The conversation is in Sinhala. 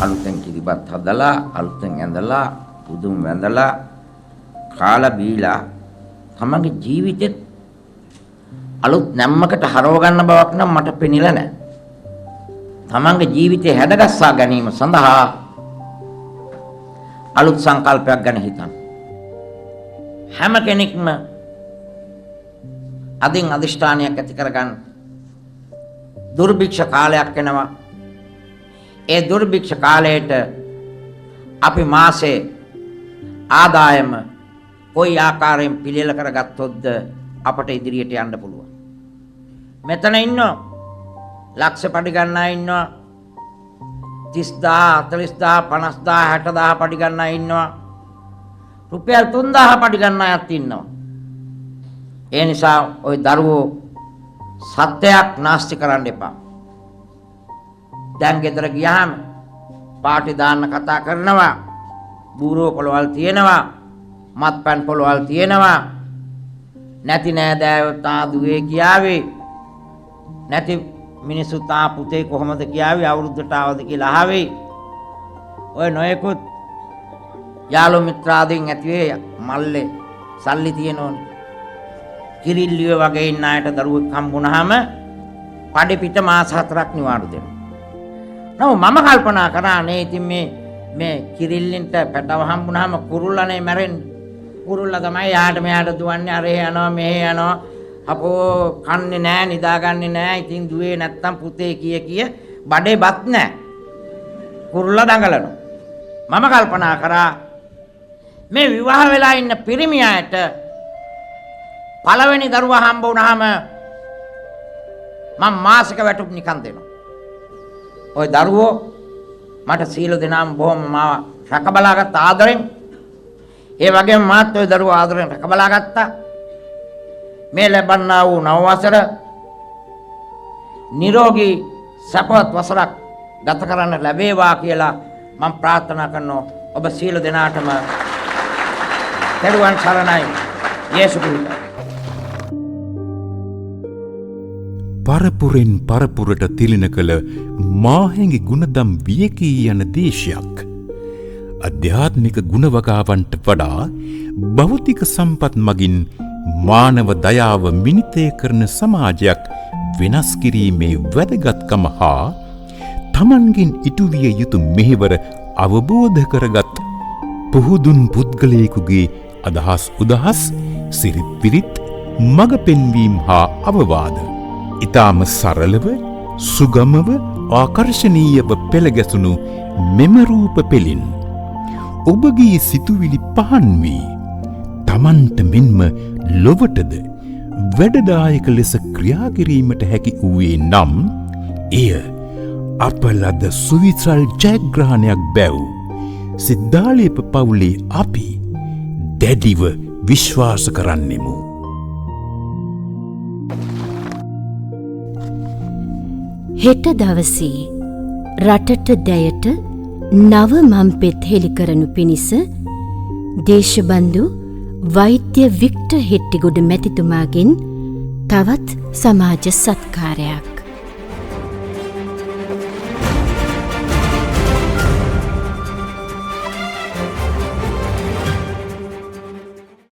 අලුතෙන් කිරිබත් හදලා අලුතෙන් ඇඳලා පුදුම වැඳලා කාලා බීලා තමන්ගේ ජීවිතෙත් අලුත් නැම්මකට හරව ගන්න බවක් නම් මට පෙනිලා නැහැ. තමන්ගේ ජීවිතේ හැඩගස්සා ගැනීම සඳහා අලුත් සංකල්පයක් ගැන හිතන්න. හැම කෙනෙක්ම අදින් අදිෂ්ඨානයක් ඇති කරගන්න. දුර්භික්ෂ කාලයක් එනවා. ඒ දුර්භික්ෂ කාලයට අපි මාසේ ආදායම කොයි ආකාරයෙන් පිළියෙල කරගත්තොත්ද අපට ඉදිරියට යන්න පුළුවන්. මෙතන ඉන්නවා ලක්ෂ පඩි ගන්න අය ඉන්නවා 30000 40000 50000 60000 පඩි ගන්න අය ඉන්නවා රුපියල් 3000 පඩි ගන්න අයත් ඉන්නවා. ඒ නිසා ওই දරුවෝ සත්‍යයක් නාස්ති කරන්න එපා. දැන් ගෙදර ගියාම පාටි දාන්න කතා කරනවා, බූරෝ පොළවල් තියෙනවා, මත්පැන් පොළවල් තියෙනවා. නැති නෑදෑයෝ තා දුවේ කියාවේ, නැති මිනිස්සු තා පුතේ කොහොමද කියාවේ, අවුරුද්දට ආවද කියලා අහවේ. ඔය නොයෙකුත් යාළු මිත්‍රාදීන් ඇතිවේ මල්ලේ සල්ලි තියෙනෝනේ. කිරිල්ලිය වගේ ඉන්න අයට දරුවෙක් හම්බුනහම පඩි පිට මාස 4ක් නිවාඩු දෙනවා. නෝ මම කල්පනා කරානේ ඉතින් මේ කිරිල්ලින්ට පැටව හම්බුනහම කුරුල්ලනේ මැරෙන්නේ. කුරුල්ලා තමයි යාට මෙයාට දුවන්නේ, අර යනවා මෙහෙ යනවා. අපෝ කන්නේ නෑ, නිදාගන්නේ නෑ. ඉතින් දුවේ නැත්තම් පුතේ කිය බඩේ බත් නෑ. කුරුල්ලා දඟලනවා. මම කල්පනා කරා මේ විවාහ වෙලා ඉන්න පිරිමියාට පළවෙනි දරුවා හම්බ වුණාම මම මාසික වැටුප් නිකන් දෙනවා. ওই දරුවෝ මට සීල දෙනාම බොහොම මාව රැකබලාගත් ආදරෙන්. ඒ වගේම මාත් ওই දරුවෝ ආදරෙන් රැකබලාගත්තා. මේ ලැබන්නා වූ නව වසර නිරෝගී සපවත් වසරක් ගත කරන්න ලැබේවා කියලා මම ප්‍රාර්ථනා කරනවා. ඔබ සීල දෙනාටම තෙරුවන් සරණයි. යේසු ක්‍රිස්තුස්. පරපුරෙන් පරපුරට තිලින කළ මාහැඟි ගුණදම් වියකී යන දේශයක්. අධ්‍යාත්මික ගුණවගාවන්ට වඩා භෞතික සම්පත් මගින් මානව දයාව මිනිතය කරන සමාජයක් වෙනස් කිරීමේ වැදගත්කම හා තමන්ගෙන් ඉටුවිය යුතු මෙහෙවර අවබෝධ කරගත් පුහුදුන් පුද්ගලයෙකුගේ අදහස් උදහස් සිරිත් පිරිත් මඟ පෙන්වීම් හා අවවාද ඉතාම සරලව සුගමව ආකර්ශනීයව පෙළගැසුණු මෙම රූප පෙළින් ඔබගේ සිතුවිලි පහන් වී තමන්ට මෙන්ම ලොවටද වැඩදායක ලෙස ක්‍රියා කිරීමට හැකි වූයේ නම් එය අප ලද සුවිසල් ජයග්‍රහණයක් බැව් සිද්ධාලේප පවුලේ අපි දැඩිව විශ්වාස කරන්නෙමු. හෙට දවසේ රටට දැයට නව මම්පෙත් හෙළි කරනු පිණිස දේශබන්දු වෛද්‍ය වික්ටර් හෙට්ටිගොඩ මැතිතුමාගෙන් තවත් සමාජ සත්කාරයක්.